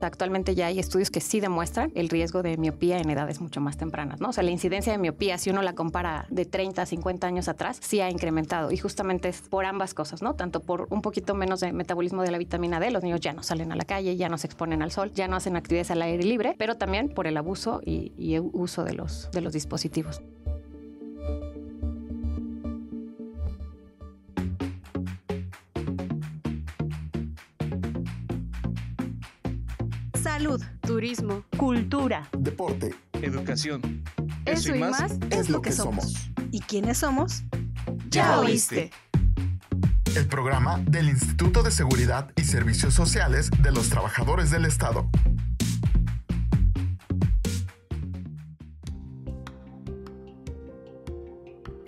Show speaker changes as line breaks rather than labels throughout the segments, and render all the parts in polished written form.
Actualmente ya hay estudios que sí demuestran el riesgo de miopía en edades mucho más tempranas, ¿no? O sea, la incidencia de miopía, si uno la compara de 30 a 50 años atrás, sí ha incrementado y justamente es por ambas cosas, ¿no? Tanto por un poquito menos de metabolismo de la vitamina D, los niños ya no salen a la calle, ya no se exponen al sol, ya no hacen actividades al aire libre, pero también por el abuso y el uso de los dispositivos.
Salud, turismo, cultura,
deporte,
educación.
Eso y más
es lo que somos.
¿Y quiénes somos?
¡Ya oíste!
El programa del Instituto de Seguridad y Servicios Sociales de los Trabajadores del Estado.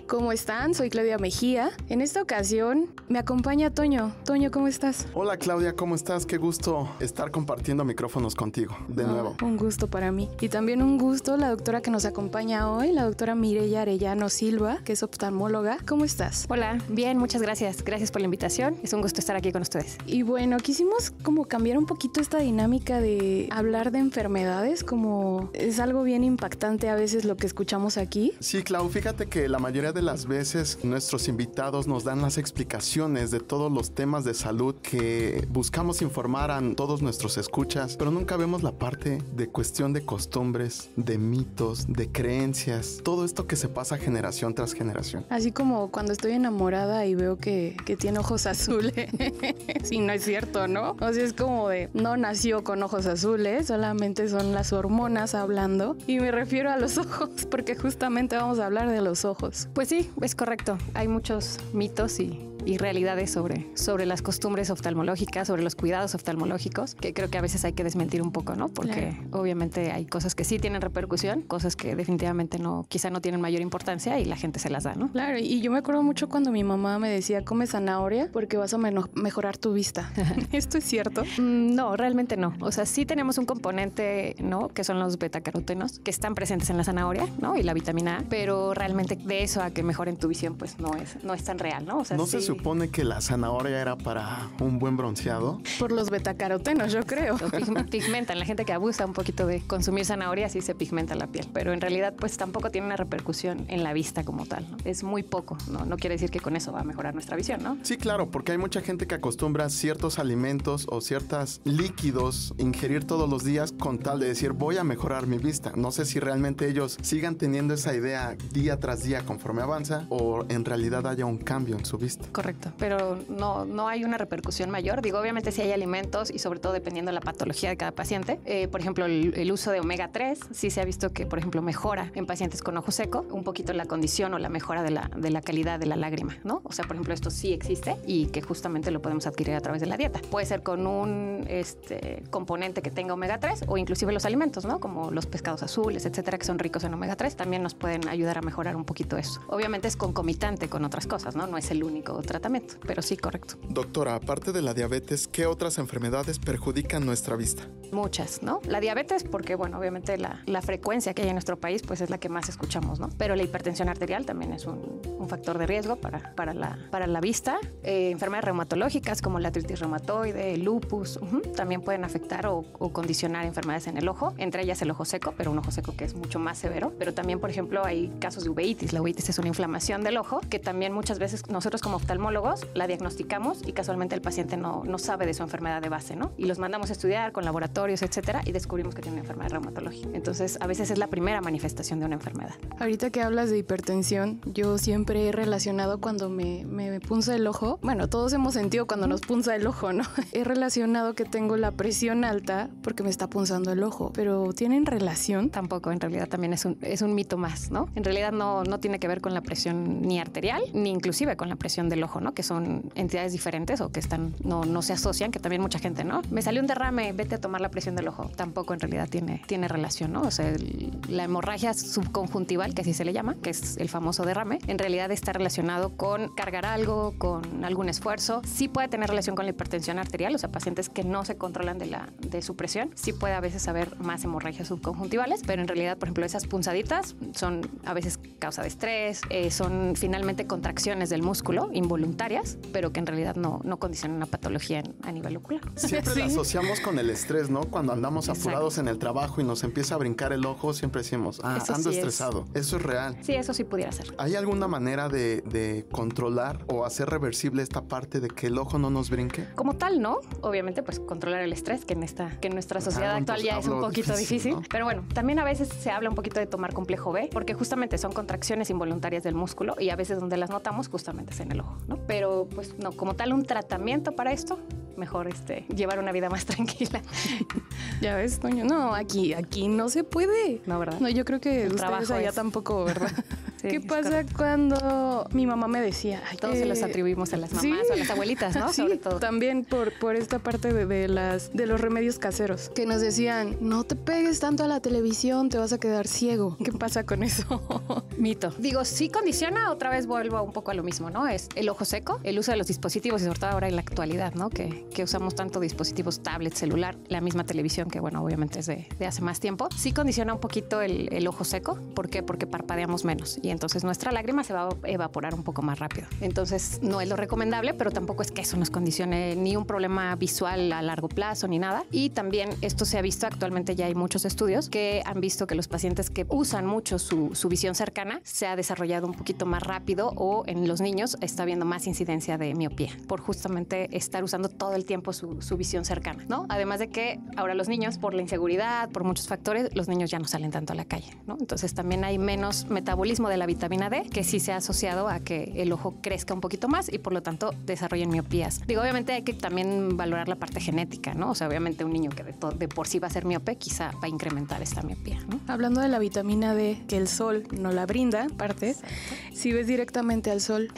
¿Cómo están? Soy Claudia Mejía. En esta ocasión me acompaña Toño. Toño, ¿cómo estás?
Hola Claudia, ¿cómo estás? Qué gusto estar compartiendo micrófonos contigo de nuevo.
Un gusto para mí. Y también un gusto la doctora que nos acompaña hoy, la doctora Mireya Arellano Silva, que es oftalmóloga. ¿Cómo estás?
Hola, bien, muchas gracias. Gracias por la invitación. Es un gusto estar aquí con ustedes.
Y bueno, quisimos como cambiar un poquito esta dinámica de hablar de enfermedades, como es algo bien impactante a veces lo que escuchamos aquí.
Sí, Clau, fíjate que la mayoría de las veces nuestros invitados nos dan las explicaciones de todos los temas de salud que buscamos informar a todos nuestros escuchas, pero nunca vemos la parte de cuestión de costumbres, de mitos, de creencias, todo esto que se pasa generación tras generación.
Así como cuando estoy enamorada y veo que tiene ojos azules. Sí, no es cierto, ¿no? O sea, es como de, no nació con ojos azules, solamente son las hormonas hablando. Y me refiero a los ojos, porque justamente vamos a hablar de los ojos.
Pues sí, es correcto. Hay muchos mitos y realidades sobre las costumbres oftalmológicas, sobre los cuidados oftalmológicos, que creo que a veces hay que desmentir un poco, ¿no? Porque obviamente hay cosas que sí tienen repercusión, cosas que definitivamente no, quizá no tienen mayor importancia y la gente se las da, ¿no?
Claro, y yo me acuerdo mucho cuando mi mamá me decía, come zanahoria porque vas a mejorar tu vista. ¿Esto es cierto?
No, realmente no. O sea, sí tenemos un componente, ¿no? Que son los betacarotenos, que están presentes en la zanahoria, ¿no? Y la vitamina A, pero realmente de eso a que mejoren tu visión, pues no es tan real, ¿no? O sea,
¿No
sí.
se supone que la zanahoria era para un buen bronceado?
Por los betacarotenos, yo creo.
Pigmentan. La gente que abusa un poquito de consumir zanahoria sí se pigmenta la piel, pero en realidad pues tampoco tiene una repercusión en la vista como tal, ¿no? Es muy poco, no quiere decir que con eso va a mejorar nuestra visión, ¿no?
Sí, claro, porque hay mucha gente que acostumbra ciertos alimentos o ciertos líquidos ingerir todos los días con tal de decir voy a mejorar mi vista. No sé si realmente ellos sigan teniendo esa idea día tras día conforme avanza o en realidad haya un cambio en su vista.
Correcto, pero no hay una repercusión mayor. Digo, obviamente sí hay alimentos y sobre todo dependiendo de la patología de cada paciente. Por ejemplo, el uso de omega 3 sí se ha visto que, por ejemplo, mejora en pacientes con ojo seco un poquito la condición o la mejora de la calidad de la lágrima, ¿no? O sea, por ejemplo, esto sí existe y que justamente lo podemos adquirir a través de la dieta. Puede ser con un componente que tenga omega 3 o inclusive los alimentos, ¿no? Como los pescados azules, etcétera, que son ricos en omega 3, también nos pueden ayudar a mejorar un poquito eso. Obviamente es concomitante con otras cosas, ¿no? No es el único tratamiento, pero sí, correcto.
Doctora, aparte de la diabetes, ¿qué otras enfermedades perjudican nuestra vista?
Muchas, ¿no? La diabetes, porque, bueno, obviamente la frecuencia que hay en nuestro país, pues es la que más escuchamos, ¿no? Pero la hipertensión arterial también es un factor de riesgo para la vista. Enfermedades reumatológicas como la artritis reumatoide, el lupus, también pueden afectar o condicionar enfermedades en el ojo, entre ellas el ojo seco, pero un ojo seco que es mucho más severo. Pero también, por ejemplo, hay casos de uveitis. La uveitis es una inflamación del ojo que también muchas veces nosotros como oftalmólogos la diagnosticamos y casualmente el paciente no sabe de su enfermedad de base, ¿no? Y los mandamos a estudiar con laboratorios, etcétera, y descubrimos que tiene una enfermedad reumatológica. Entonces, a veces es la primera manifestación de una enfermedad.
Ahorita que hablas de hipertensión, yo siempre he relacionado cuando me punza el ojo. Bueno, todos hemos sentido cuando nos punza el ojo, ¿no? He relacionado que tengo la presión alta porque me está punzando el ojo, pero ¿tienen relación?
Tampoco, en realidad también es un mito más, ¿no? En realidad no tiene que ver con la presión ni arterial, ni inclusive con la presión del ojo, ¿no? Que son entidades diferentes o que no se asocian, que también mucha gente, ¿no? Me salió un derrame, vete a tomar la presión del ojo. Tampoco en realidad tiene relación, ¿no? O sea, la hemorragia subconjuntival, que así se le llama, que es el famoso derrame, en realidad está relacionado con cargar algo, con algún esfuerzo. Sí puede tener relación con la hipertensión arterial, o sea, pacientes que no se controlan de su presión. Sí puede a veces haber más hemorragias subconjuntivales, pero en realidad, por ejemplo, esas punzaditas son a veces causa de estrés, son finalmente contracciones del músculo involuntarias, pero que en realidad no condicionan una patología a nivel ocular.
Siempre la asociamos con el estrés, ¿no? Cuando andamos apurados en el trabajo y nos empieza a brincar el ojo, siempre decimos, ando estresado. Eso es real.
Sí, eso sí pudiera ser.
¿Hay alguna manera de controlar o hacer reversible esta parte de que el ojo no nos brinque?
Como tal, no. Obviamente, pues controlar el estrés, que en nuestra sociedad actual ya es un poquito difícil. ¿No? Pero bueno, también a veces se habla un poquito de tomar complejo B, porque justamente son contracciones involuntarias del músculo y a veces donde las notamos justamente es en el ojo, ¿no? Pero pues no, como tal un tratamiento para esto, mejor llevar una vida más tranquila.
Ya ves, Toño. No, aquí no se puede.
No, ¿verdad?
No, yo creo que
el
ustedes allá tampoco, ¿verdad?
Sí,
¿qué pasa cuando mi mamá me decía?
Todos se los atribuimos a las mamás o a las abuelitas, ¿no?
Sí,
sobre todo.
También por esta parte de los remedios caseros, que nos decían, no te pegues tanto a la televisión, te vas a quedar ciego. ¿Qué pasa con eso?
Mito. Digo, sí condiciona, otra vez vuelvo un poco a lo mismo, ¿no? Es el ojo seco, el uso de los dispositivos y sobre todo ahora en la actualidad, ¿no? Que usamos tanto dispositivos, tablet, celular, la misma televisión, que bueno, obviamente es de hace más tiempo. Sí condiciona un poquito el ojo seco. ¿Por qué? Porque parpadeamos menos y entonces nuestra lágrima se va a evaporar un poco más rápido. Entonces no es lo recomendable, pero tampoco es que eso nos condicione ni un problema visual a largo plazo ni nada. Y también esto se ha visto, actualmente ya hay muchos estudios que han visto que los pacientes que usan mucho su visión cercana se ha desarrollado un poquito más rápido o en los niños está habiendo más incidencia de miopía por justamente estar usando todo el tiempo su visión cercana, ¿no? Además de que ahora los niños, por la inseguridad, por muchos factores, los niños ya no salen tanto a la calle, ¿no? Entonces también hay menos metabolismo de la vitamina D, que sí se ha asociado a que el ojo crezca un poquito más y por lo tanto desarrollen miopías. Digo, obviamente hay que también valorar la parte genética, ¿no? O sea, obviamente un niño que de por sí va a ser miope, quizá va a incrementar esta miopía, ¿no?
Hablando de la vitamina D, que el sol no la brinda, aparte, si ves directamente al sol.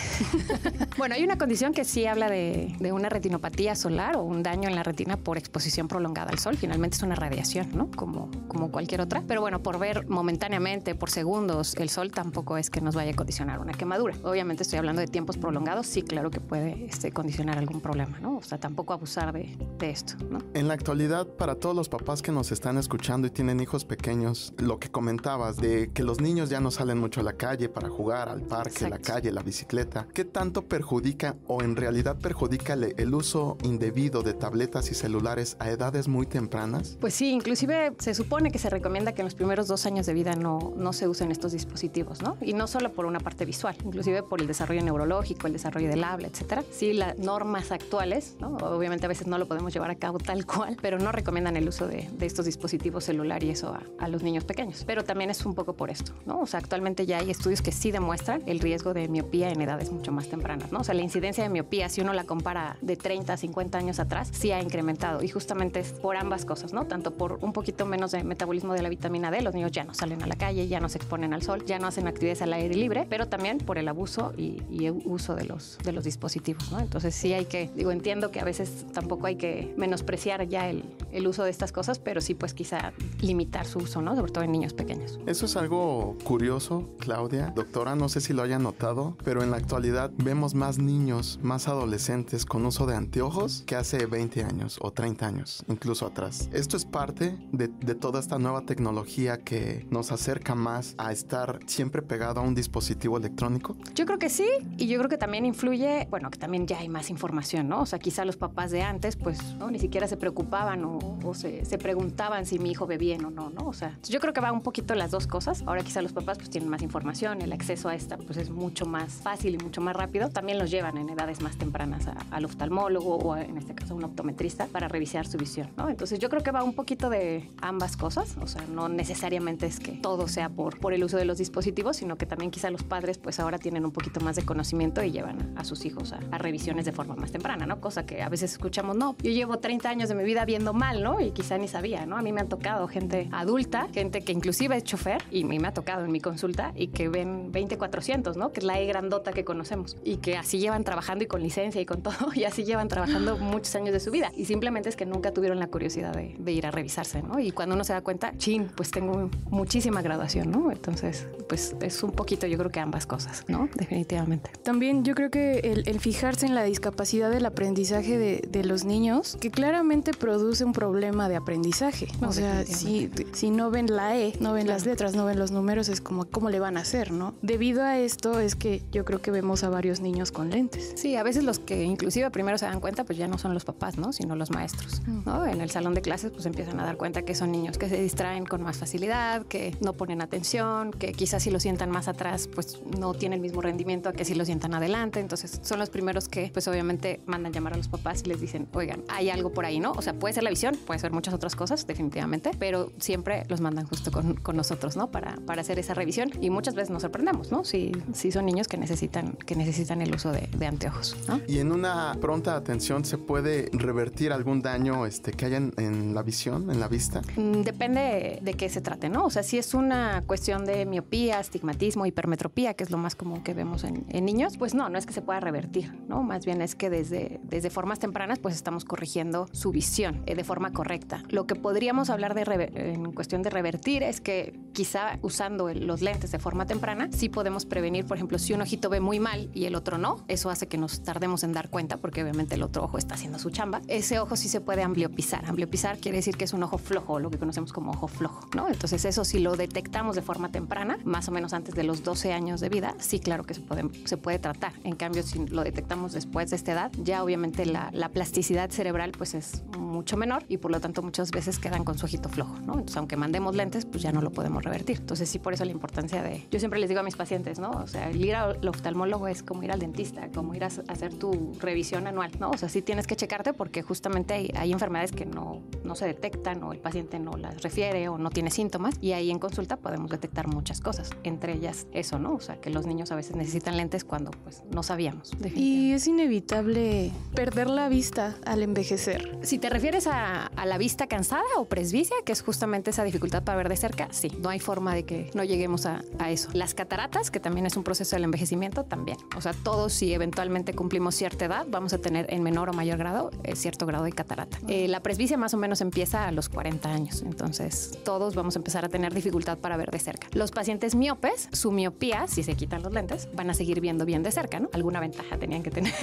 Bueno, hay una condición que sí habla de una retinopatía solar o un daño en la retina por exposición prolongada al sol. Finalmente es una radiación, ¿no? Como cualquier otra. Pero bueno, por ver momentáneamente, por segundos, el sol tampoco es que nos vaya a condicionar una quemadura. Obviamente estoy hablando de tiempos prolongados, sí, claro que puede condicionar algún problema, ¿no? O sea, tampoco abusar de esto, ¿no?
En la actualidad, para todos los papás que nos están escuchando y tienen hijos pequeños, lo que comentabas de que los niños ya no salen mucho a la calle para jugar, al parque,
Exacto.
la calle, la bicicleta, ¿qué tanto perjudica o en realidad perjudica el uso indebido de tabletas y celulares a edades muy tempranas?
Pues sí, inclusive se supone que se recomienda que en los primeros 2 años de vida no se usen estos dispositivos, ¿no? Y no solo por una parte visual, inclusive por el desarrollo neurológico, el desarrollo del habla, etcétera. Sí, las normas actuales, ¿no? Obviamente a veces no lo podemos llevar a cabo tal cual, pero no recomiendan el uso de estos dispositivos celular y eso a los niños pequeños. Pero también es un poco por esto, ¿no? O sea, actualmente ya hay estudios que sí demuestran el riesgo de miopía en edades mucho más tempranas, ¿no? O sea, la incidencia de miopía, si uno la compara de 30 a 50 años atrás, sí ha incrementado y justamente es por ambas cosas, ¿no? Tanto por un poquito menos de metabolismo de la vitamina D, los niños ya no salen a la calle, ya no se exponen al sol, ya no hacen actividades al aire libre, pero también por el abuso y el uso de los dispositivos, ¿no? Entonces sí hay que, entiendo que a veces tampoco hay que menospreciar ya el uso de estas cosas, pero sí pues quizá limitar su uso, ¿no? Sobre todo en niños pequeños.
Eso es algo curioso, Claudia. Doctora, no sé si lo haya notado, pero en la actualidad vemos más niños, más adolescentes con uso de anteojos que hace 20 años o 30 años, incluso atrás. ¿Esto es parte de toda esta nueva tecnología que nos acerca más a estar siempre pegado a un dispositivo electrónico?
Yo creo que sí, y yo creo que también influye, bueno, que también ya hay más información, ¿no? O sea, quizá los papás de antes, pues, ¿no? Ni siquiera se preocupaban o se preguntaban si mi hijo ve bien o no, ¿no? O sea, yo creo que va un poquito las dos cosas. Ahora quizá los papás pues tienen más información, el acceso a esta pues es mucho más fácil y mucho más rápido. También los llevan en edades más tempranas al oftalmólogo o en este caso a un optometrista para revisar su visión, ¿no? Entonces yo creo que va un poquito de ambas cosas, o sea, no necesariamente es que todo sea por el uso de los dispositivos, sino que también quizá los padres pues ahora tienen un poquito más de conocimiento y llevan a sus hijos a revisiones de forma más temprana, ¿no? Cosa que a veces escuchamos, no, yo llevo 30 años de mi vida viendo mal, ¿no? Y quizá ni sabía, ¿no? A mí me han tocado gente adulta, gente que inclusive es chofer, y me ha tocado en mi consulta, y que ven 20-400, ¿no? Que es la E grandota que conocemos, y que así llevan trabajando y con licencia y con todo, y así llevan trabajando muchos años de su vida, y simplemente es que nunca tuvieron la curiosidad de ir a revisarse, ¿no? Y cuando uno se da cuenta, chin, pues tengo muchísima graduación, ¿no? Entonces, pues es un poquito, yo creo que ambas cosas, ¿no? Definitivamente.
También yo creo que el fijarse en la discapacidad del aprendizaje de los niños, que claramente produce un problema de aprendizaje.
No,
o sea, si no ven la E, no ven las letras, no ven los números, es como, ¿cómo le van a hacer, no? Debido a esto es que yo creo que vemos a varios niños con lentes.
Sí, a veces los que inclusive primero se dan cuenta, pues ya no son los papás, ¿no? Sino los maestros, ¿no? En el salón de clases, pues empiezan a dar cuenta que son niños que se distraen con más facilidad, que no ponen atención, que quizás si lo sientan más atrás, pues no tienen el mismo rendimiento a que si lo sientan adelante. Entonces son los primeros que, pues obviamente, mandan llamar a los papás y les dicen, oigan, hay algo por ahí, ¿no? O sea, puede ser la visión, puede ser muchas otras cosas, definitivamente, pero siempre los mandan justo con nosotros, ¿no? Para hacer esa revisión y muchas veces nos sorprendemos, ¿no? Si son niños que necesitan el uso de anteojos, ¿no?
Y en una pronta atención, ¿se puede revertir algún daño que haya en la visión, en la vista?
Depende de qué se trate, ¿no? O sea, si es una cuestión de miopía, astigmatismo, hipermetropía, que es lo más común que vemos en niños, pues no es que se pueda revertir, ¿no? Más bien es que desde formas tempranas, pues estamos corrigiendo su visión de forma correcta. Lo que podríamos hablar en cuestión de revertir es que quizá usando los lentes de forma temprana, sí podemos prevenir, por ejemplo, si un ojito ve muy mal y el otro no, eso hace que nos tardemos en dar cuenta porque obviamente el otro ojo está haciendo su chamba. Ese ojo sí se puede ambliopizar. Ambliopizar quiere decir que es un ojo flojo, lo que conocemos como ojo flojo, ¿no? Entonces eso si lo detectamos de forma temprana, más o menos antes de los 12 años de vida, sí, claro que se puede tratar. En cambio, si lo detectamos después de esta edad, ya obviamente la plasticidad cerebral pues es mucho menor y por lo tanto muchas veces quedan con su ojito flojo, ¿no? Entonces aunque mandemos lentes, pues ya no lo podemos revertir. Entonces sí, por eso la importancia yo siempre les digo a mis pacientes, ¿no? O sea, el ir al oftalmólogo es como ir al dentista, como ir a hacer tu revisión anual, ¿no? O sea, sí tienes que checarte porque justamente hay enfermedades que no se detectan o el paciente no las refiere o no tiene síntomas y ahí en consulta podemos detectar muchas cosas, entre ellas eso, ¿no? O sea, que los niños a veces necesitan lentes cuando pues no sabíamos.
Y es inevitable perder la vista al envejecer.
Si te refieres a la vista cansada o presbicia, que es justamente esa dificultad para ver de cerca, sí, no hay forma de que no lleguemos a eso. Las cataratas, que también es un proceso del envejecimiento, también. O sea, todos si eventualmente cumplimos cierta edad, vamos a tener en menor o mayor grado cierto grado de catarata. La presbicia más o menos empieza a los 40 años, entonces todos vamos a empezar a tener dificultad para ver de cerca. Los pacientes miopes, su miopía, si se quitan los lentes, van a seguir viendo bien de cerca, ¿no? Alguna ventaja tenían que tener.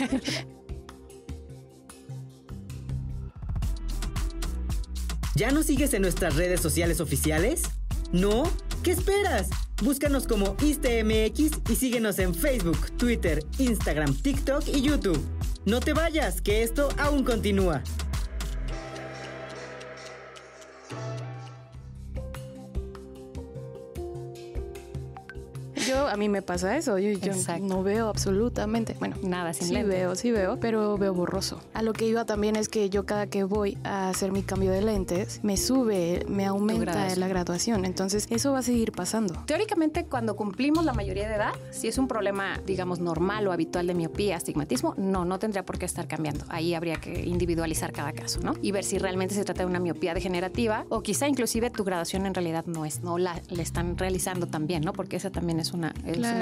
¿Ya nos sigues en nuestras redes sociales oficiales? ¿No? ¿Qué esperas? Búscanos como ISTEMX y síguenos en Facebook, Twitter, Instagram, TikTok y YouTube. No te vayas, que esto aún continúa.
A mí me pasa eso, yo no veo absolutamente, bueno,
nada sin lentes.
Sí veo, pero veo borroso. A lo que iba también es que yo cada que voy a hacer mi cambio de lentes, me aumenta la graduación, entonces eso va a seguir pasando.
Teóricamente, cuando cumplimos la mayoría de edad, si es un problema, digamos, normal o habitual de miopía, astigmatismo, no tendría por qué estar cambiando. Ahí habría que individualizar cada caso, ¿no? Y ver si realmente se trata de una miopía degenerativa o quizá inclusive tu graduación en realidad no la están realizando tan bien, ¿no? Porque esa también es una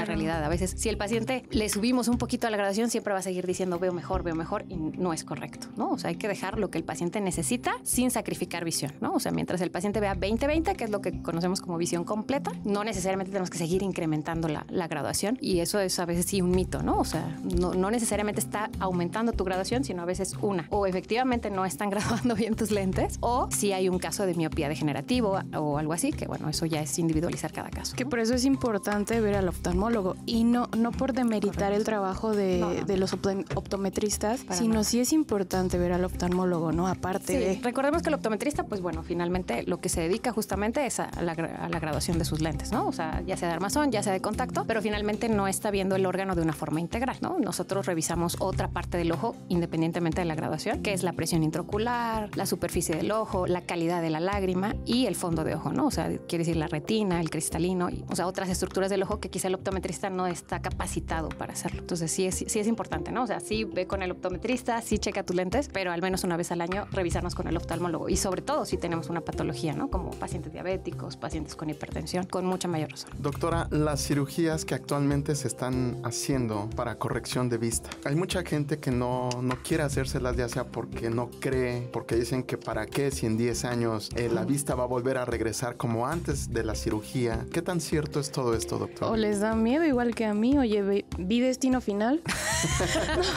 realidad. A veces, si el paciente le subimos un poquito a la graduación, siempre va a seguir diciendo veo mejor y no es correcto, ¿no? O sea, hay que dejar lo que el paciente necesita sin sacrificar visión, ¿no? O sea, mientras el paciente vea 20/20, que es lo que conocemos como visión completa, no necesariamente tenemos que seguir incrementando la graduación y eso es a veces sí un mito, ¿no? O sea, no necesariamente está aumentando tu graduación, sino a veces o efectivamente no están graduando bien tus lentes o si hay un caso de miopía degenerativo o algo así, que bueno, eso ya es individualizar cada caso, ¿no?
Que por eso es importante ver al oftalmólogo y no por demeritar el trabajo de los optometristas, sino sí es importante ver al oftalmólogo, ¿no? Aparte de...
Recordemos que el optometrista, pues bueno, finalmente lo que se dedica justamente es a la graduación de sus lentes, ¿no? O sea, ya sea de armazón, ya sea de contacto, pero finalmente no está viendo el órgano de una forma integral, ¿no? Nosotros revisamos otra parte del ojo independientemente de la graduación, que es la presión intraocular, la superficie del ojo, la calidad de la lágrima y el fondo de ojo, ¿no? O sea, quiere decir la retina, el cristalino, o sea, otras estructuras del ojo que quizá el optometrista no está capacitado para hacerlo. Entonces sí es importante, ¿no? O sea, sí ve con el optometrista, sí checa tus lentes, pero al menos una vez al año revisarnos con el oftalmólogo y sobre todo si tenemos una patología, ¿no? Como pacientes diabéticos, pacientes con hipertensión, con mucha mayor razón.
Doctora, las cirugías que actualmente se están haciendo para corrección de vista, hay mucha gente que no quiere hacérselas, ya sea porque no cree, porque dicen que para qué si en 10 años la vista va a volver a regresar como antes de la cirugía. ¿Qué tan cierto es todo esto, doctor?
les da miedo igual que a mí. Oye, vi Destino Final.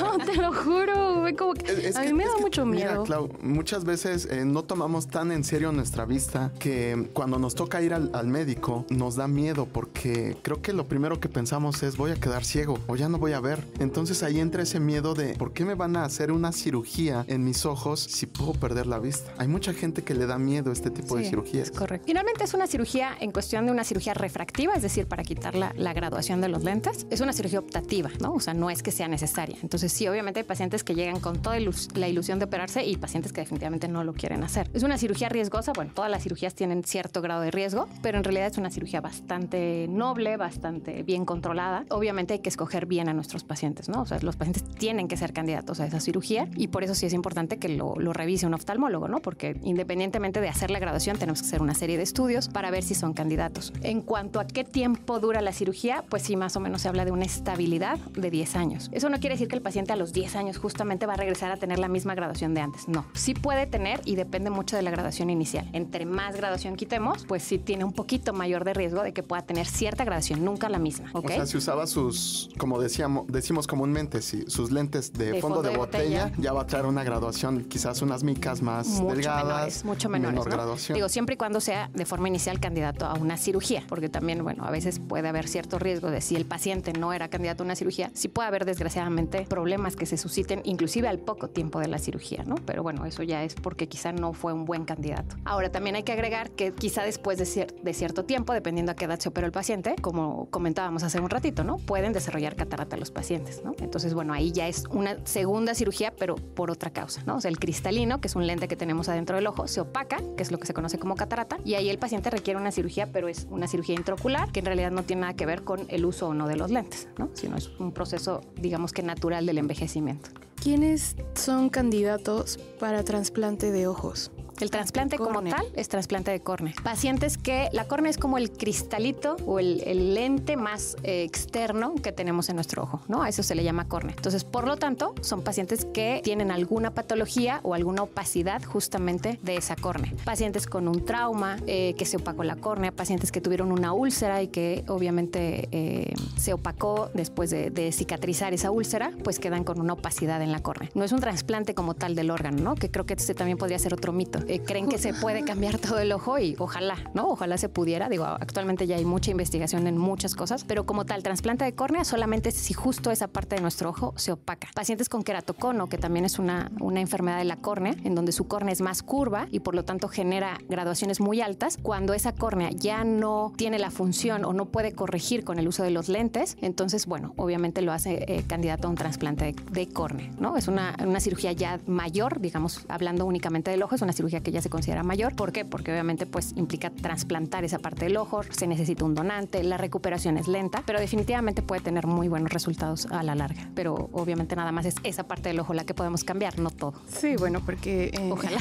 No, te lo juro, güey, como que a mí me da mucho miedo.
Mira, Clau, muchas veces no tomamos tan en serio nuestra vista que cuando nos toca ir al médico nos da miedo, porque creo que lo primero que pensamos es voy a quedar ciego o ya no voy a ver. Entonces ahí entra ese miedo de ¿por qué me van a hacer una cirugía en mis ojos si puedo perder la vista? Hay mucha gente que le da miedo a este tipo de cirugías.
Es correcto. Finalmente es una cirugía en cuestión de una cirugía refractiva, es decir, para quitar la graduación de los lentes. Es una cirugía optativa, ¿no? O sea, no es que sea necesaria. Entonces sí, obviamente hay pacientes que llegan con toda la ilusión de operarse y pacientes que definitivamente no lo quieren hacer. Es una cirugía riesgosa. Bueno, todas las cirugías tienen cierto grado de riesgo, pero en realidad es una cirugía bastante noble, bastante bien controlada. Obviamente hay que escoger bien a nuestros pacientes, ¿no? O sea, los pacientes tienen que ser candidatos a esa cirugía y por eso sí es importante que lo revise un oftalmólogo, ¿no? Porque independientemente de hacer la graduación, tenemos que hacer una serie de estudios para ver si son candidatos. En cuanto a qué tiempo dura la cirugía, pues sí, más o menos se habla de una estabilidad de 10 años. Eso no quiere decir que el paciente a los 10 años justamente va a regresar a tener la misma graduación de antes. No, sí puede tener y depende mucho de la graduación inicial. Entre más graduación quitemos, pues sí tiene un poquito mayor de riesgo de que pueda tener cierta graduación, nunca la misma, ¿ok?
O sea, si usaba sus, como decimos comúnmente, si sus lentes de fondo de botella, ya va a traer una graduación, quizás unas micas más delgadas,
mucho menores,
menor
¿no?
graduación.
Digo, siempre y cuando sea de forma inicial candidato a una cirugía, porque también, bueno, a veces puede haber cierto riesgo de si el paciente no era candidato a una cirugía, sí puede haber desgraciadamente problemas que se susciten inclusive al poco tiempo de la cirugía, ¿no? Pero bueno, eso ya es porque quizá no fue un buen candidato. Ahora, también hay que agregar que quizá después de cierto tiempo, dependiendo a qué edad se operó el paciente, como comentábamos hace un ratito, ¿no? Pueden desarrollar catarata los pacientes, ¿no? Entonces, bueno, ahí ya es una segunda cirugía, pero por otra causa, ¿no? O sea, el cristalino, que es un lente que tenemos adentro del ojo, se opaca, que es lo que se conoce como catarata, y ahí el paciente requiere una cirugía, pero es una cirugía intraocular, que en realidad no tiene nada que ver con el uso o no de los lentes, ¿no? Sino es un proceso, digamos que natural del envejecimiento.
¿Quiénes son candidatos para trasplante de ojos?
El trasplante como tal es trasplante de córnea. Pacientes que la córnea es como el cristalito o el lente más externo que tenemos en nuestro ojo, ¿no? A eso se le llama córnea. Entonces, por lo tanto, son pacientes que tienen alguna patología o alguna opacidad justamente de esa córnea. Pacientes con un trauma, que se opacó la córnea, pacientes que tuvieron una úlcera y que obviamente se opacó después de cicatrizar esa úlcera, pues quedan con una opacidad en la córnea. No es un trasplante como tal del órgano, ¿no? Que creo que este también podría ser otro mito. Creen que se puede cambiar todo el ojo y ojalá, ¿no? Ojalá se pudiera. Digo, actualmente ya hay mucha investigación en muchas cosas, pero como tal, trasplante de córnea solamente es si justo esa parte de nuestro ojo se opaca. Pacientes con queratocono, que también es una enfermedad de la córnea, en donde su córnea es más curva y por lo tanto genera graduaciones muy altas. Cuando esa córnea ya no tiene la función o no puede corregir con el uso de los lentes, entonces, bueno, obviamente lo hace candidato a un trasplante de córnea, ¿no? Es una cirugía ya mayor, digamos, hablando únicamente del ojo, es una cirugía que ya se considera mayor. ¿Por qué? Porque obviamente pues implica trasplantar esa parte del ojo, se necesita un donante, la recuperación es lenta, pero definitivamente puede tener muy buenos resultados a la larga. Pero obviamente nada más es esa parte del ojo la que podemos cambiar, no todo.
Sí, bueno, porque
ojalá.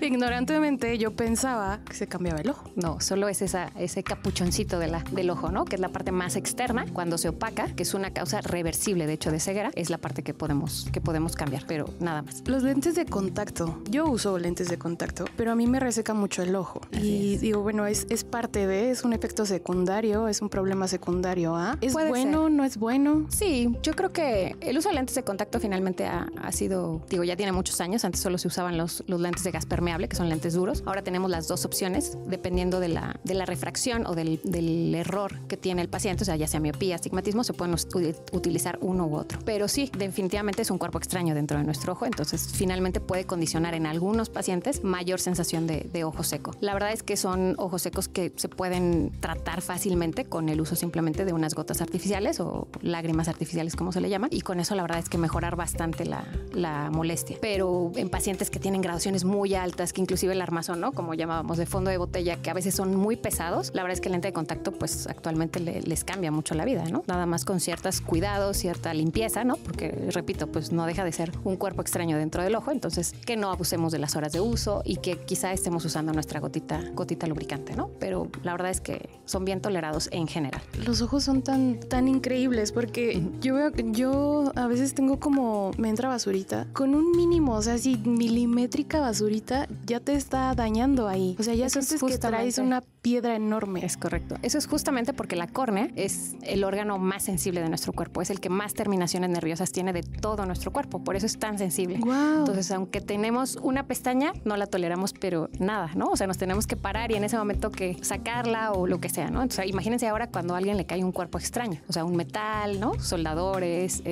Ignorantemente yo pensaba que se cambiaba el ojo.
No, solo es ese capuchoncito del ojo, ¿no? Que es la parte más externa, cuando se opaca, que es una causa reversible, de hecho, de ceguera, es la parte que podemos cambiar, pero nada más.
Los lentes de contacto. Yo uso lentes de contacto, pero a mí me reseca mucho el ojo. Y digo, bueno, es parte es un efecto secundario, es un problema secundario. ¿Es bueno? ¿No es bueno?
Sí, yo creo que el uso de lentes de contacto finalmente ha sido, digo, ya tiene muchos años. Antes solo se usaban los lentes de gas permeable, que son lentes duros. Ahora tenemos las dos opciones, dependiendo de la refracción o del error que tiene el paciente, o sea, ya sea miopía, astigmatismo, se pueden utilizar uno u otro. Pero sí, definitivamente es un cuerpo extraño dentro de nuestro ojo, entonces finalmente puede condicionar en algunos pacientes mayor sensación de ojo seco. La verdad es que son ojos secos que se pueden tratar fácilmente con el uso simplemente de unas gotas artificiales o lágrimas artificiales, como se le llama, y con eso la verdad es que mejorar bastante la molestia. Pero en pacientes que tienen graduaciones muy altas, que inclusive el armazón, ¿no? Como llamábamos, de fondo de botella, que a veces son muy pesados, la verdad es que el lente de contacto pues actualmente les cambia mucho la vida, ¿no? Nada más con ciertos cuidados, cierta limpieza, ¿no? Porque, repito, pues no deja de ser un cuerpo extraño dentro del ojo, entonces que no abusemos de las horas de uso y que quizá estemos usando nuestra gotita lubricante, ¿no? Pero la verdad es que son bien tolerados en general.
Los ojos son tan increíbles porque yo a veces tengo me entra basurita con un mínimo, o sea, si milimétrica basurita ya te está dañando ahí. O sea, ya sientes que traes una piedra enorme.
Es correcto. Eso es justamente porque la córnea es el órgano más sensible de nuestro cuerpo. Es el que más terminaciones nerviosas tiene de todo nuestro cuerpo. Por eso es tan sensible.
Wow.
Entonces, aunque tenemos una pestaña, no la toleramos, pero nada, ¿no? O sea, nos tenemos que parar y en ese momento que sacarla o lo que sea, ¿no? Entonces, imagínense ahora cuando a alguien le cae un cuerpo extraño. O sea, un metal, ¿no? Soldadores,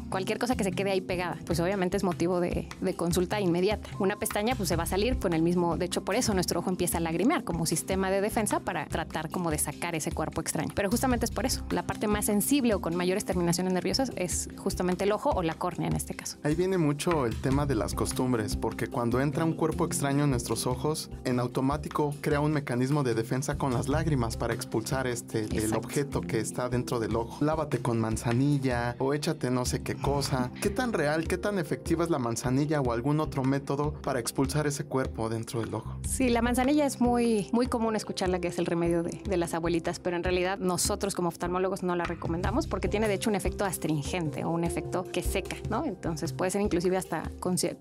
cualquier cosa que se quede ahí pegada. Pues obviamente es motivo de consulta inmediata. Una pestaña, pues se va a salir con el mismo... De hecho, por eso nuestro ojo empieza a lagrimear como sistema de defensa para tratar como de sacar ese cuerpo extraño. Pero justamente es por eso. La parte más sensible o con mayores terminaciones nerviosas es justamente el ojo o la córnea en este caso.
Ahí viene mucho el tema de las costumbres, porque cuando entra un cuerpo extraño en nuestros ojos, en automático crea un mecanismo de defensa con las lágrimas para expulsar el objeto que está dentro del ojo. Lávate con manzanilla o échate no sé qué cosa. ¿Qué tan real, qué tan efectiva es la manzanilla o algún otro método para expulsar ese cuerpo dentro del ojo?
Sí, la manzanilla es muy, muy común escucharla, que es el remedio de las abuelitas, pero en realidad nosotros como oftalmólogos no la recomendamos porque tiene de hecho un efecto astringente o un efecto que seca, ¿no? Entonces puede ser inclusive hasta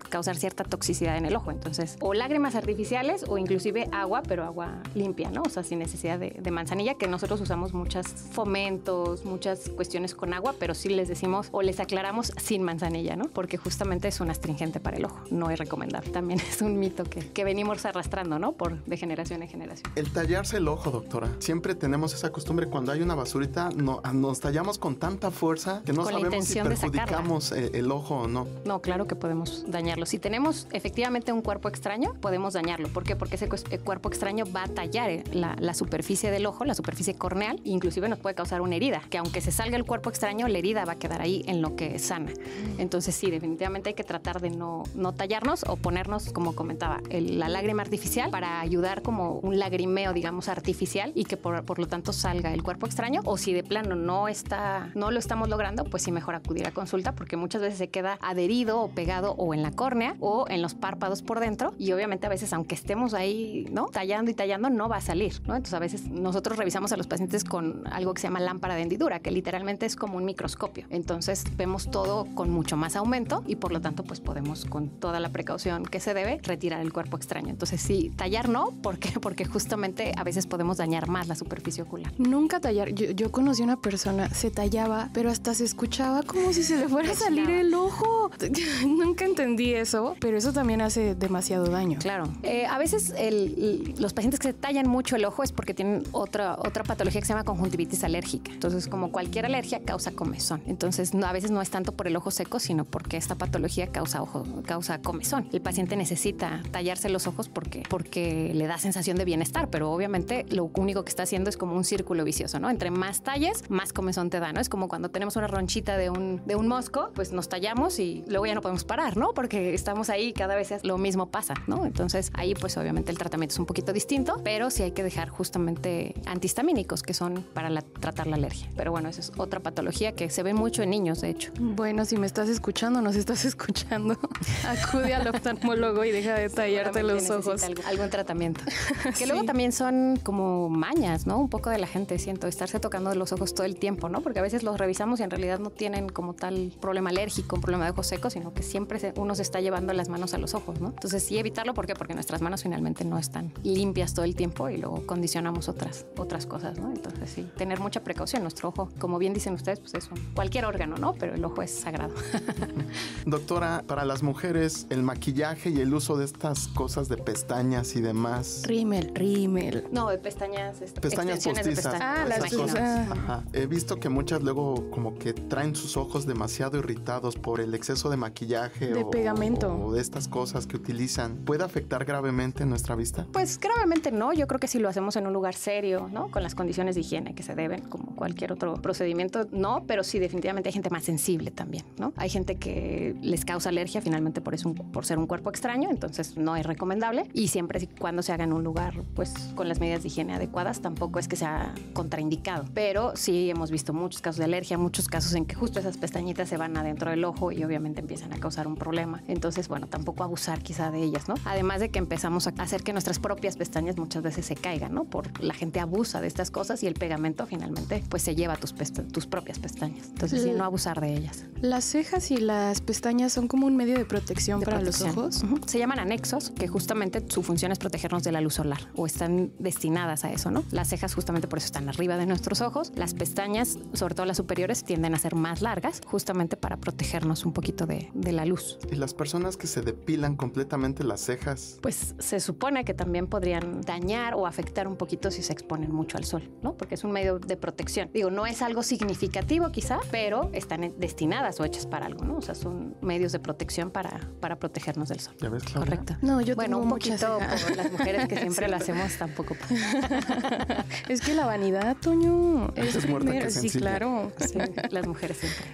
causar cierta toxicidad en el ojo. Entonces, o lágrimas artificiales o inclusive agua, pero agua limpia, ¿no? O sea, sin necesidad de manzanilla, que nosotros usamos muchos fomentos, muchas cuestiones con agua, pero sí les decimos o les aclaramos sin manzanilla, ¿no? Porque justamente es un astringente para el ojo, no es recomendable. También es un mito que venimos arrastrando, ¿no? De generación en generación.
El tallarse el ojo, doctora. Siempre tenemos esa costumbre, cuando hay una basurita, nos tallamos con tanta fuerza que no sabemos si perjudicamos el ojo o no.
No, claro que podemos dañarlo. Si tenemos efectivamente un cuerpo extraño, podemos dañarlo. ¿Por qué? Porque ese cuerpo extraño va a tallar la superficie del ojo, la superficie corneal, e inclusive nos puede causar una herida, que aunque se salga el cuerpo extraño, la herida va a quedar ahí en lo que sana. Entonces sí, definitivamente hay que tratar de no tallarnos o ponernos, como comentaba, la lágrima artificial para ayudar como un lagrimeo, digamos, artificial y que por lo tanto salga el cuerpo extraño. O si de plano no lo estamos logrando, pues sí, mejor acudir a consulta, porque muchas veces se queda adherido o pegado o en la córnea o en los párpados por dentro, y obviamente a veces aunque estemos ahí, ¿no? Tallando y tallando, no va a salir, ¿no? Entonces a veces nosotros revisamos a los pacientes con algo que se llama lámpara de hendidura, que literalmente es como un microscopio. Entonces vemos todo con mucho más aumento y por lo tanto pues podemos, con toda la precaución que se debe, retirar el cuerpo extraño. Entonces sí, tallar no. ¿Por qué? Porque justamente a veces podemos dañar más la superficie ocular.
Nunca tallar. Yo conocí a una persona, se tallaba, pero hasta se escuchaba como si se le fuera a salir el ojo. Nunca entendí eso, pero eso también hace demasiado daño.
Claro. A veces los pacientes que se tallan mucho el ojo es porque tienen otra patología que se llama conjuntivitis alérgica. Entonces, como cualquier alergia, causa comezón. Entonces, a veces no es tanto por el ojo seco, sino porque esta patología causa comezón. El paciente necesita tallarse los ojos porque le da sensación de bienestar, pero obviamente lo único que está haciendo es como un círculo vicioso, ¿no? Entre más talles, más comezón te da, ¿no? Es como cuando tenemos una ronchita de un mosco, pues nos tallamos y luego ya no podemos parar, ¿no? Porque estamos ahí y cada vez lo mismo pasa, ¿no? Entonces ahí pues obviamente el tratamiento es un poquito distinto, pero sí hay que dejar justamente antihistamínicos que son para tratar la alergia. Pero bueno, esa es otra patología que se ve mucho en niños, de hecho.
Bueno, si me estás escuchando, nos estás escuchando, acude al oftalmólogo y deja de tallarte los ojos.
Algún tratamiento. Que luego también son como mañas, ¿no? Un poco de la gente, siento, estarse tocando los ojos todo el tiempo, ¿no? Porque a veces los revisamos y en realidad no tienen como tal problema alérgico, un problema de ojos secos, sino que siempre uno se está llevando las manos a los ojos, ¿no? Entonces sí, evitarlo. ¿Por qué? Porque nuestras manos finalmente no están limpias todo el tiempo y luego condicionamos otras cosas, ¿no? Entonces sí, tener mucha precaución. Nuestro ojo, como bien dicen ustedes, pues es cualquier órgano, ¿no? Pero el ojo es sagrado.
Doctora, para las mujeres, el maquillaje y el uso de estas cosas de pestañas y demás.
Rímel.
No, de pestañas.
Pestañas postizas.
Las
cosas. Ajá. He visto que muchas luego como que traen sus ojos demasiado irritados por el exceso de maquillaje
de pegamento
o de estas cosas que utilizan. ¿Puede afectar gravemente nuestra vista?
Pues gravemente no. Yo creo que si lo hacemos en un lugar serio, ¿no? Con las condiciones de higiene que se deben, como cualquier otro procedimiento, no. Pero sí, definitivamente hay gente más sensible también, ¿no? Hay gente que les causa alergia finalmente por ser un cuerpo extraño, entonces no es recomendable. Y siempre cuando se haga en un lugar, pues con las medidas de higiene adecuadas, tampoco es que sea contraindicado. Pero sí hemos visto muchos casos de alergia, muchos casos en que justo esas pestañitas se van adentro del ojo y obviamente empiezan a causar un problema. Entonces, bueno, tampoco abusar quizá de ellas, ¿no? Además de que empezamos a hacer que nuestras propias pestañas muchas veces se caigan, ¿no? La gente abusa de estas cosas y el pegamento finalmente pues se lleva tus propias pestañas. Entonces, sí, no abusar de ellas.
Las cejas y las pestañas son como un medio de protección para los ojos.
Se llaman anexos, que justamente su función es protegernos de la luz solar o están están destinadas a eso, ¿no? Las cejas justamente por eso están arriba de nuestros ojos. Las pestañas, sobre todo las superiores, tienden a ser más largas, justamente para protegernos un poquito de la luz.
¿Y las personas que se depilan completamente las cejas?
Pues se supone que también podrían dañar o afectar un poquito si se exponen mucho al sol, ¿no? Porque es un medio de protección. Digo, no es algo significativo quizá, pero están destinadas o hechas para algo, ¿no? O sea, son medios de protección para protegernos del sol.
¿Ya ves, Claudia?
Correcto.
No, yo
bueno,
tengo
un
muchas
poquito
cejas.
por las mujeres que siempre lo hacemos tampoco.
Es que la vanidad, Toño,
Es muerta que
sí,
sencilla.
claro.
Sí, las mujeres siempre.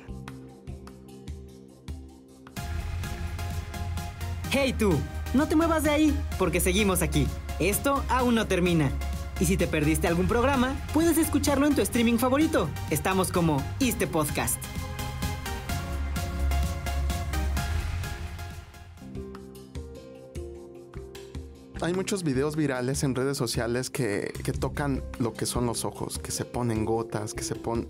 ¡Hey tú! No te muevas de ahí, porque seguimos aquí. Esto aún no termina. Y si te perdiste algún programa, puedes escucharlo en tu streaming favorito. Estamos como Iste Podcast.
Hay muchos videos virales en redes sociales que tocan lo que son los ojos, que se ponen gotas,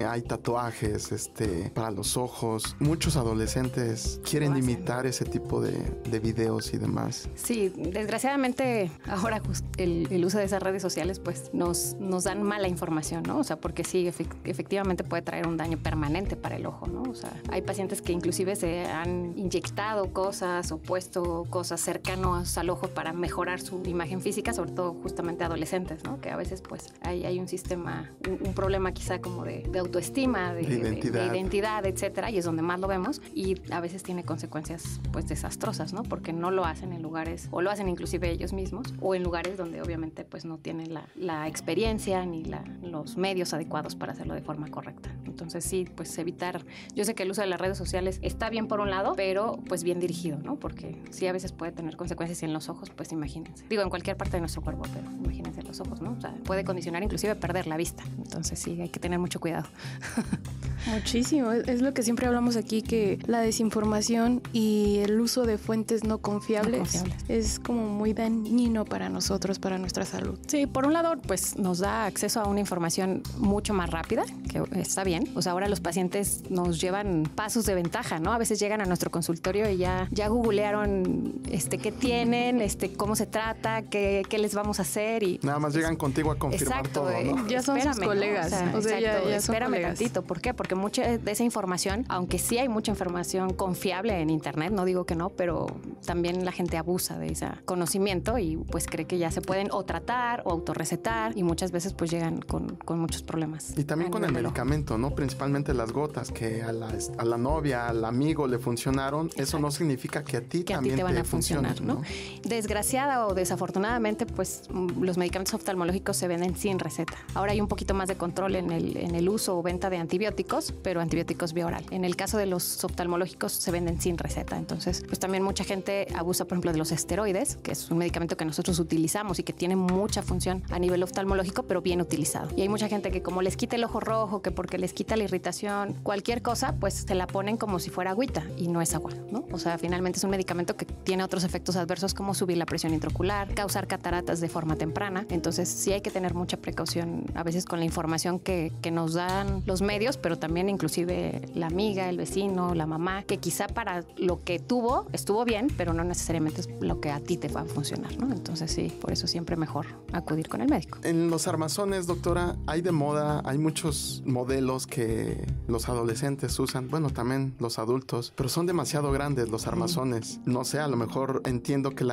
hay tatuajes para los ojos. Muchos adolescentes quieren imitar ese tipo de videos y demás.
Sí, desgraciadamente ahora el uso de esas redes sociales pues nos dan mala información, ¿no? O sea, porque sí, efectivamente puede traer un daño permanente para el ojo, ¿no? O sea, hay pacientes que inclusive se han inyectado cosas o puesto cosas cercanas al ojo para mejorar su imagen física, sobre todo justamente adolescentes, ¿no? Que a veces pues hay un sistema, un problema quizá como de autoestima, de identidad, etcétera, y es donde más lo vemos y a veces tiene consecuencias pues desastrosas, ¿no? Porque no lo hacen en lugares, o lo hacen inclusive ellos mismos, o en lugares donde obviamente pues no tienen la experiencia ni los medios adecuados para hacerlo de forma correcta. Entonces sí, pues evitar, yo sé que el uso de las redes sociales está bien por un lado, pero pues bien dirigido, ¿no? Porque sí a veces puede tener consecuencias en los ojos, pues imagínense. Digo, en cualquier parte de nuestro cuerpo, pero imagínense los ojos, ¿no? O sea, puede condicionar inclusive perder la vista. Entonces sí, hay que tener mucho cuidado.
Muchísimo, es lo que siempre hablamos aquí, que la desinformación y el uso de fuentes no confiables es como muy dañino para nosotros, para nuestra salud.
Sí, por un lado, pues nos da acceso a una información mucho más rápida, que está bien. O sea, ahora los pacientes nos llevan pasos de ventaja, ¿no? A veces llegan a nuestro consultorio y ya googlearon qué tienen, cómo se trata, qué les vamos a hacer y
nada más llegan contigo a confirmar todo, ¿no?
Ya son sus colegas,
¿no? O sea,
ya son
espérame
colegas.
tantito. ¿Por qué? Porque mucha de esa información, aunque sí hay mucha información confiable en internet, no digo que no, pero también la gente abusa de ese conocimiento y pues cree que ya se pueden o tratar o autorrecetar y muchas veces pues llegan con muchos problemas.
Y también con el medicamento, ¿no? Principalmente las gotas que a la novia, al amigo le funcionaron. Exacto. Eso no significa que a ti también te van a funcionar, ¿no?
Desgraciada o desafortunadamente, pues los medicamentos oftalmológicos se venden sin receta. Ahora hay un poquito más de control en el uso o venta de antibióticos, pero antibióticos vía oral. En el caso de los oftalmológicos se venden sin receta. Entonces, pues también mucha gente abusa, por ejemplo, de los esteroides, que es un medicamento que nosotros utilizamos y que tiene mucha función a nivel oftalmológico, pero bien utilizado. Y hay mucha gente que como les quita el ojo rojo, que porque les quita la irritación, cualquier cosa, pues se la ponen como si fuera agüita y no es agua, ¿no? O sea, finalmente es un medicamento que tiene otros efectos adversos como subir la presión intraocular, causar cataratas de forma temprana. Entonces sí hay que tener mucha precaución a veces con la información que nos dan los medios, pero también inclusive la amiga, el vecino, la mamá, que quizá para lo que tuvo estuvo bien, pero no necesariamente es lo que a ti te va a funcionar, ¿no? Entonces sí, por eso siempre mejor acudir con el médico.
En los armazones, doctora, hay de moda, hay muchos modelos que los adolescentes usan, bueno, también los adultos, pero son demasiado grandes los armazones. No sé, a lo mejor entiendo que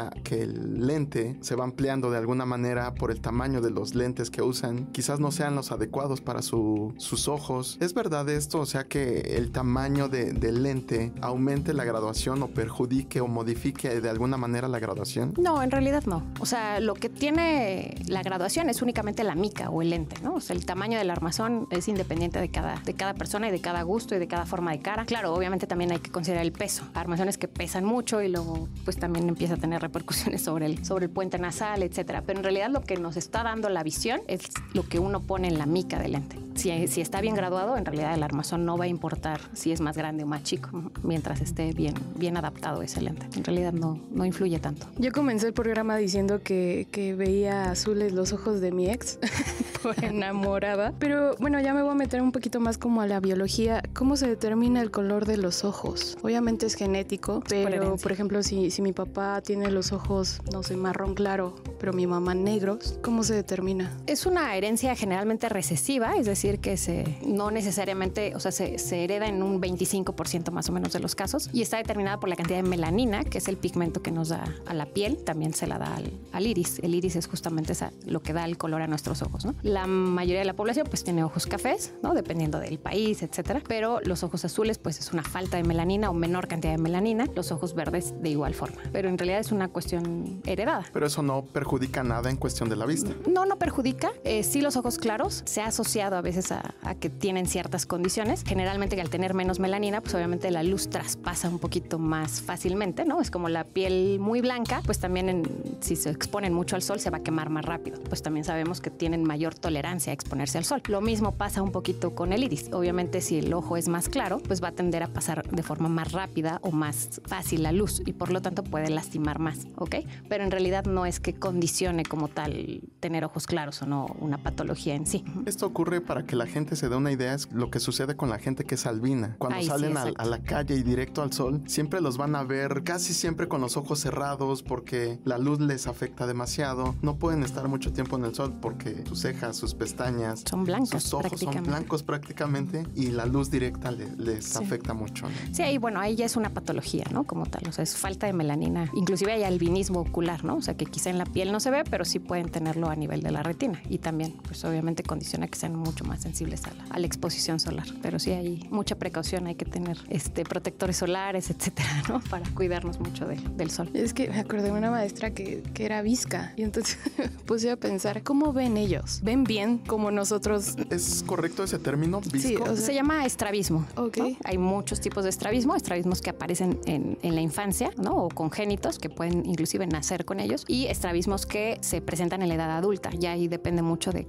el lente se va ampliando de alguna manera por el tamaño de los lentes que usan. Quizás no sean los adecuados para sus ojos. ¿Es verdad esto? O sea, que el tamaño del lente aumente la graduación o perjudique o modifique de alguna manera la graduación.
No, en realidad no. O sea, lo que tiene la graduación es únicamente la mica o el lente, ¿no? O sea, el tamaño del armazón es independiente de cada persona y de cada gusto y de cada forma de cara. Claro, obviamente también hay que considerar el peso. Armazones que pesan mucho y luego pues también empieza a tener repercusiones sobre el puente nasal, etcétera. Pero en realidad lo que nos está dando la visión es lo que uno pone en la mica del lente. Si está bien graduado, en realidad el armazón no va a importar si es más grande o más chico, mientras esté bien adaptado ese lente. En realidad no influye tanto.
Yo comencé el programa diciendo que veía azules los ojos de mi ex por enamorada, pero bueno, ya me voy a meter un poquito más como a la biología. ¿Cómo se determina el color de los ojos? Obviamente es genético, pero por ejemplo, si mi papá tiene los ojos, no sé, marrón claro, pero mi mamá negros. ¿Cómo se determina?
Es una herencia generalmente recesiva, es decir, que no necesariamente, o sea, se hereda en un 25% más o menos de los casos y está determinada por la cantidad de melanina, que es el pigmento que nos da a la piel, también se la da al iris. El iris es justamente lo que da el color a nuestros ojos, ¿no? La mayoría de la población pues tiene ojos cafés, ¿no? Dependiendo del país, etcétera, pero los ojos azules pues es una falta de melanina o menor cantidad de melanina, los ojos verdes de igual forma, pero en realidad es una cuestión heredada.
Pero eso no perjudica nada en cuestión de la vista.
No perjudica. Sí, los ojos claros se ha asociado a veces a que tienen ciertas condiciones. Generalmente que al tener menos melanina, pues obviamente la luz traspasa un poquito más fácilmente, ¿no? Es como la piel muy blanca, pues también si se exponen mucho al sol se va a quemar más rápido. Pues también sabemos que tienen mayor tolerancia a exponerse al sol. Lo mismo pasa un poquito con el iris. Obviamente si el ojo es más claro, pues va a tender a pasar de forma más rápida o más fácil la luz y por lo tanto puede lastimar más, ¿ok? Pero en realidad no es que condicione como tal tener ojos claros o no una patología en sí.
Esto ocurre, para que la gente se dé una idea, es lo que sucede con la gente que es albina. Cuando salen a la calle y directo al sol, siempre los van a ver casi siempre con los ojos cerrados porque la luz les afecta demasiado. No pueden estar mucho tiempo en el sol porque sus cejas, sus pestañas,
son blancas,
sus ojos son blancos prácticamente y la luz directa les afecta mucho, ¿no?
Sí, ahí bueno, ahí ya es una patología, ¿no? Como tal, o sea, es falta de melanina. Inclusive hay albinismo ocular, ¿no? O sea, que quizá en la piel no se ve, pero sí pueden tenerlo a nivel de la retina y también, pues obviamente condiciona que sean mucho más sensibles a la exposición solar. Pero sí hay mucha precaución, hay que tener protectores solares, etcétera, ¿no? Para cuidarnos mucho del sol.
Es que me acordé de una maestra que era visca y entonces puse a pensar, ¿cómo ven ellos? ¿Ven bien como nosotros?
¿Es correcto ese término? ¿Visco?
Sí, o sea, se llama estrabismo.
Ok.
¿No? Hay muchos tipos de estrabismos que aparecen en la infancia, ¿no? O congénitos que pueden inclusive nacer con ellos y estrabismos que se presentan en la edad adulta. Ya ahí depende mucho de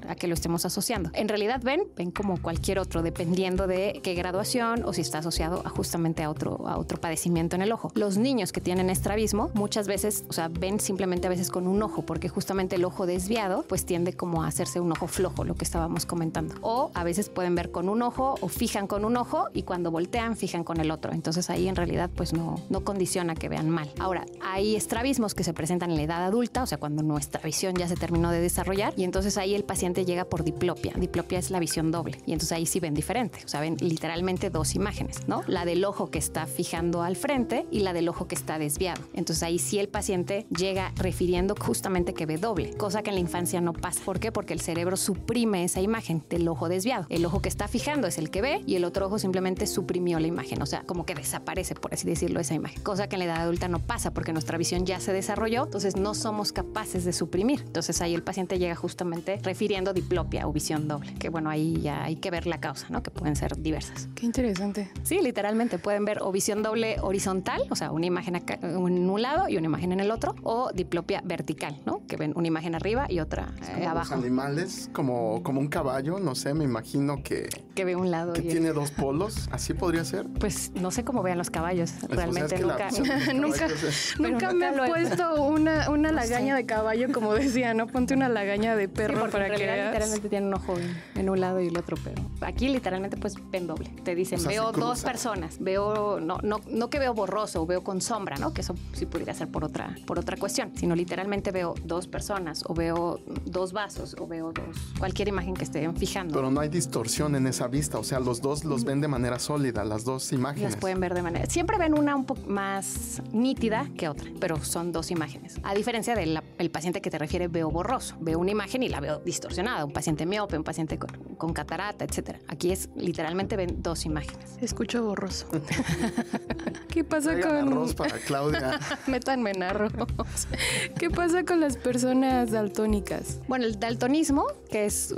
a qué lo estemos asociando. En realidad ven como cualquier otro, dependiendo de qué graduación o si está asociado justamente a otro padecimiento en el ojo. Los niños que tienen estrabismo muchas veces, o sea, ven simplemente a veces con un ojo, porque justamente el ojo desviado pues tiende como a hacerse un ojo flojo, lo que estábamos comentando. O a veces pueden ver con un ojo o fijan con un ojo y cuando voltean fijan con el otro. Entonces ahí en realidad pues no condiciona que vean mal. Ahora, hay estrabismos que se presentan en la edad adulta, o sea, cuando nuestra visión ya se terminó de desarrollar y entonces ahí el paciente llega por diplopia. Diplopia es la visión doble y entonces ahí sí ven diferente, o sea, ven literalmente dos imágenes, ¿no? La del ojo que está fijando al frente y la del ojo que está desviado. Entonces ahí sí el paciente llega refiriendo justamente que ve doble, cosa que en la infancia no pasa. ¿Por qué? Porque el cerebro suprime esa imagen del ojo desviado. El ojo que está fijando es el que ve y el otro ojo simplemente suprimió la imagen, o sea, como que desaparece, por así decirlo, esa imagen. Cosa que en la edad adulta no pasa porque nuestra visión ya se desarrolló, entonces no somos capaces de suprimir. Entonces ahí el paciente llega justamente refiriendo diplopia o visión doble, que bueno, ahí ya hay que ver la causa, ¿no? Que pueden ser diversas.
Qué interesante.
Sí, literalmente pueden ver o visión doble horizontal, o sea, una imagen acá en un lado y una imagen en el otro, o diplopia vertical, ¿no? Que ven una imagen arriba y otra abajo.
Los animales, como un caballo, no sé, me imagino que
ve un lado
que tiene dos polos, ¿así podría ser?
Pues no sé cómo vean los caballos, realmente
o sea, es que
nunca me he puesto una lagaña de caballo, como decía, ¿no? Ponte una lagaña de perro, sí, para que veas.
Literalmente tienen un ojo en un lado y el otro, pero aquí literalmente pues ven doble. Te dicen, o sea, veo dos personas, veo, no que veo borroso, veo con sombra, ¿no? Que eso sí pudiera ser por otra cuestión, sino literalmente veo dos personas o veo dos vasos o veo cualquier imagen que estén fijando.
Pero no hay distorsión en esa vista, o sea, los dos los ven de manera sólida, las dos imágenes.
Las pueden ver de manera... Siempre ven una un poco más nítida que otra, pero son dos imágenes. A diferencia del paciente que te refiere, veo borroso. Veo una imagen y la veo distorsionada. Un paciente miope, un paciente con catarata, etcétera. Aquí es literalmente ven dos imágenes.
Escucho borroso. ¿Qué pasa
con... arroz para Claudia.
Métanme en arroz. ¿Qué pasa con las personas daltónicas?
Bueno, el daltonismo, que es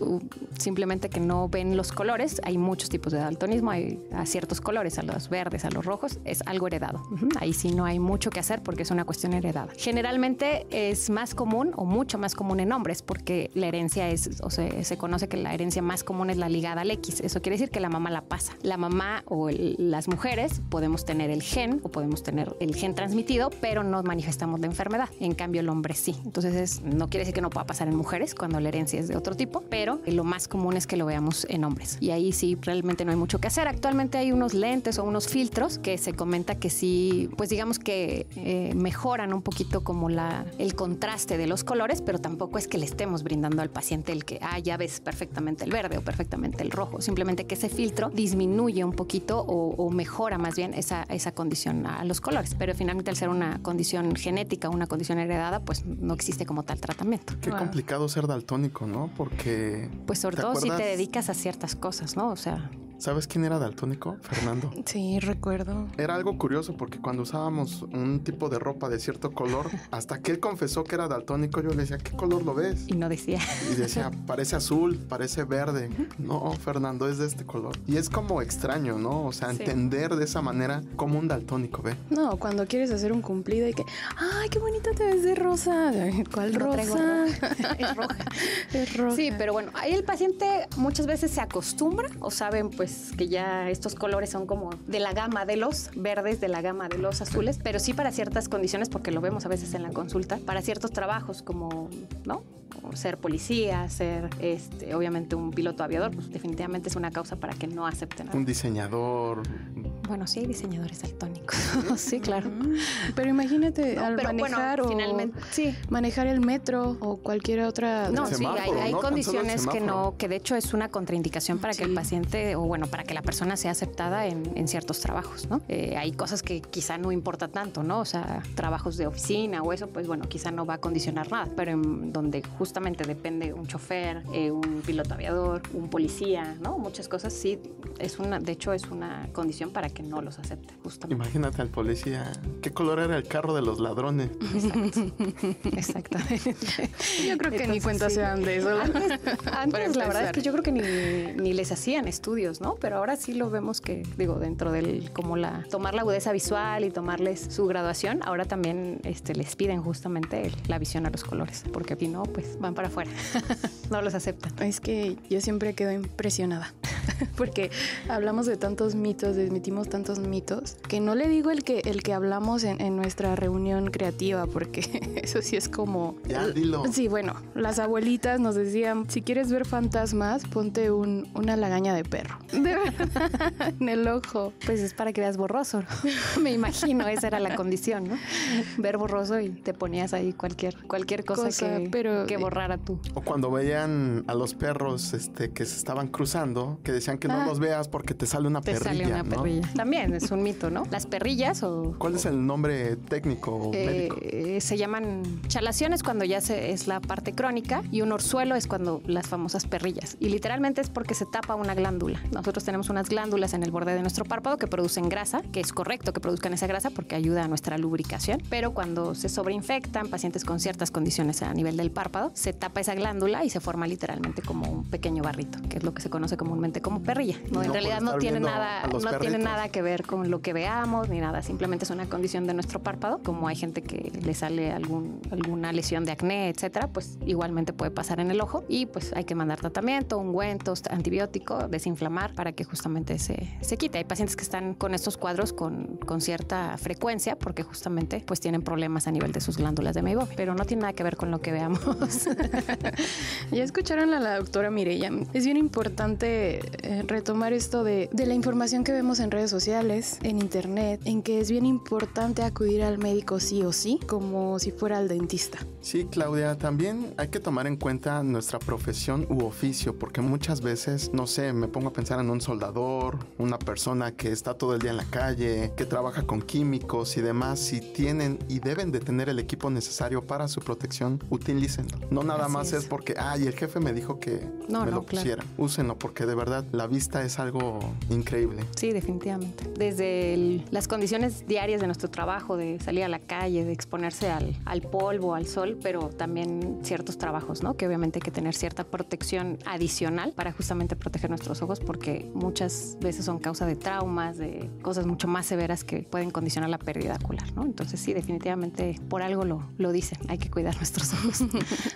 simplemente que no ven los colores, hay muchos tipos de daltonismo, hay a ciertos colores, a los verdes, a los rojos, es algo heredado. Ahí sí no hay mucho que hacer porque es una cuestión heredada. Generalmente es más común o mucho más común en hombres porque la herencia se conoce que la herencia más común es la ligada al X. Eso quiere decir que la mamá la pasa. La mamá o las mujeres podemos tener el gen o podemos tener el gen transmitido, pero no manifestamos la enfermedad. En cambio, el hombre sí. Entonces, no quiere decir que no pueda pasar en mujeres cuando la herencia es de otro tipo, pero lo más común es que lo veamos en hombres. Y ahí sí realmente no hay mucho que hacer. Actualmente hay unos lentes o unos filtros que se comenta que sí, pues digamos que mejoran un poquito como el contraste de los colores, pero tampoco es que le estemos brindando al paciente el que, ya ves perfectamente el verde o perfectamente el rojo. Simplemente que ese filtro disminuye un poquito o mejora más bien esa condición a los colores. Pero finalmente al ser una condición genética, una condición heredada, pues no existe como tal tratamiento.
Qué complicado ser daltónico, ¿no? Porque...
Pues sobre todo si te dedicas a ciertas cosas, ¿no? O sea...
¿Sabes quién era daltónico? Fernando.
Sí, recuerdo.
Era algo curioso porque cuando usábamos un tipo de ropa de cierto color, hasta que él confesó que era daltónico, yo le decía, ¿qué color lo ves?
Y no decía.
Y decía, parece azul, parece verde. No, Fernando, es de este color. Y es como extraño, ¿no? O sea, entender de esa manera cómo un daltónico ve.
No, cuando quieres hacer un cumplido y que, ¡ay, qué bonita te ves de rosa! ¿Cuál rosa?
Es roja.
Es roja.
Sí, pero bueno, ahí el paciente muchas veces se acostumbra o saben pues que ya estos colores son como de la gama de los verdes, de la gama de los azules, pero sí para ciertas condiciones, porque lo vemos a veces en la consulta, para ciertos trabajos como, ¿no? Ser policía, ser obviamente un piloto aviador, pues definitivamente es una causa para que no acepten nada.
Un diseñador.
Bueno, sí hay diseñadores daltónicos. Sí, claro.
Pero imagínate
no,
al
pero
manejar
bueno, finalmente, sí.
Manejar el metro o cualquier otra.
No, sí, hay
¿no?
condiciones que de hecho es una contraindicación para que el paciente, o bueno, para que la persona sea aceptada en ciertos trabajos, ¿no? Hay cosas que quizá no importa tanto, ¿no? O sea, trabajos de oficina o eso, pues bueno, quizá no va a condicionar nada, pero en donde justamente depende un chofer, un piloto aviador, un policía, ¿no? Muchas cosas sí, de hecho es una condición para que no los acepte, justamente.
Imagínate al policía, ¿qué color era el carro de los ladrones?
Exactamente.
Yo creo que ni cuenta se dan de eso.
Antes la verdad es que yo creo que ni les hacían estudios, ¿no? Pero ahora sí lo vemos que, digo, dentro del como tomar la agudeza visual y tomarles su graduación, ahora también les piden justamente la visión a los colores, porque si no, pues van para afuera. No los aceptan.
Es que yo siempre quedo impresionada porque hablamos de tantos mitos, desmitimos tantos mitos, que no le digo el que hablamos en nuestra reunión creativa, porque eso sí es como...
Ya, dilo.
Sí, bueno, las abuelitas nos decían, si quieres ver fantasmas, ponte una lagaña de perro. De verdad, en el ojo.
Pues es para que veas borroso, ¿no? Me imagino, esa era la condición, ¿no? Ver borroso y te ponías ahí cualquier cosa que borrara tú.
O cuando veían a los perros que se estaban cruzando, que decían que no los veas porque te sale una perrilla.
Te sale una
¿no?
perrilla. También es un mito, ¿no? Las perrillas o...
¿Cuál es el nombre técnico o médico?
Se llaman chalaciones cuando ya es la parte crónica y un orzuelo es cuando las famosas perrillas. Y literalmente es porque se tapa una glándula. Nosotros tenemos unas glándulas en el borde de nuestro párpado que producen grasa, que es correcto que produzcan esa grasa porque ayuda a nuestra lubricación, pero cuando se sobreinfectan pacientes con ciertas condiciones a nivel del párpado, se tapa esa glándula y se forma literalmente como un pequeño barrito, que es lo que se conoce comúnmente como perrilla. No, en realidad no tiene nada que ver con lo que veamos ni nada, simplemente es una condición de nuestro párpado, como hay gente que le sale alguna lesión de acné, etcétera, pues igualmente puede pasar en el ojo y pues hay que mandar tratamiento, ungüentos, antibiótico, desinflamar para que justamente se quite. Hay pacientes que están con estos cuadros con cierta frecuencia porque justamente pues tienen problemas a nivel de sus glándulas de Meibomian, pero no tiene nada que ver con lo que veamos.
Ya escucharon a la doctora Mireya. Es bien importante retomar esto de la información que vemos en redes sociales, en internet, en que es bien importante acudir al médico sí o sí, como si fuera al dentista.
Sí, Claudia, también hay que tomar en cuenta nuestra profesión u oficio, porque muchas veces, no sé, me pongo a pensar en un soldador, una persona que está todo el día en la calle, que trabaja con químicos y demás, si tienen y deben de tener el equipo necesario para su protección, utilícenlo. No nada
Así
más es porque, el jefe me dijo que me lo pusiera. Claro. Úsenlo porque de verdad la vista es algo increíble.
Sí, definitivamente. Desde las condiciones diarias de nuestro trabajo, de salir a la calle, de exponerse al polvo, al sol, pero también ciertos trabajos, ¿no? Que obviamente hay que tener cierta protección adicional para justamente proteger nuestros ojos porque muchas veces son causa de traumas, de cosas mucho más severas que pueden condicionar la pérdida ocular, ¿no? Entonces sí, definitivamente por algo lo dicen, hay que cuidar nuestros ojos.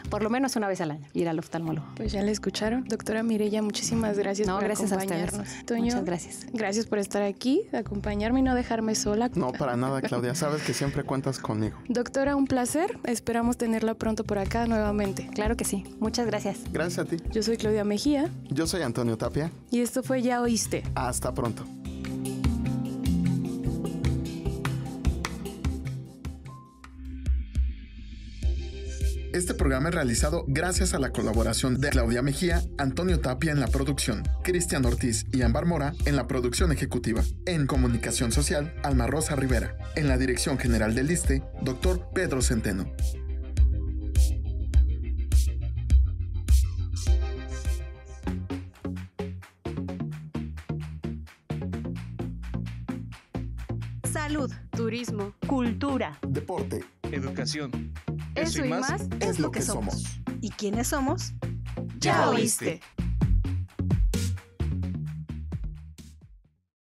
Por lo menos una vez al año, ir al oftalmólogo.
Pues ya le escucharon. Doctora Mireya, muchísimas gracias
No, gracias a ustedes.
Toño,
muchas gracias.
Gracias por estar aquí, acompañarme y no dejarme sola.
No, para nada, Claudia. Sabes que siempre cuentas conmigo.
Doctora, un placer. Esperamos tenerla pronto por acá nuevamente.
Claro que sí. Muchas gracias.
Gracias a ti.
Yo soy Claudia Mejía.
Yo soy Antonio Tapia.
Y esto fue Ya Oíste.
Hasta pronto. Este programa es realizado gracias a la colaboración de Claudia Mejía, Antonio Tapia en la producción, Cristian Ortiz y Ámbar Mora en la producción ejecutiva. En comunicación social, Alma Rosa Rivera. En la dirección general del ISSSTE, Dr. Pedro Centeno.
Salud, turismo, cultura,
Deporte.
Educación.
eso y más
Es lo que somos.
¿Y quiénes somos?
Ya oíste.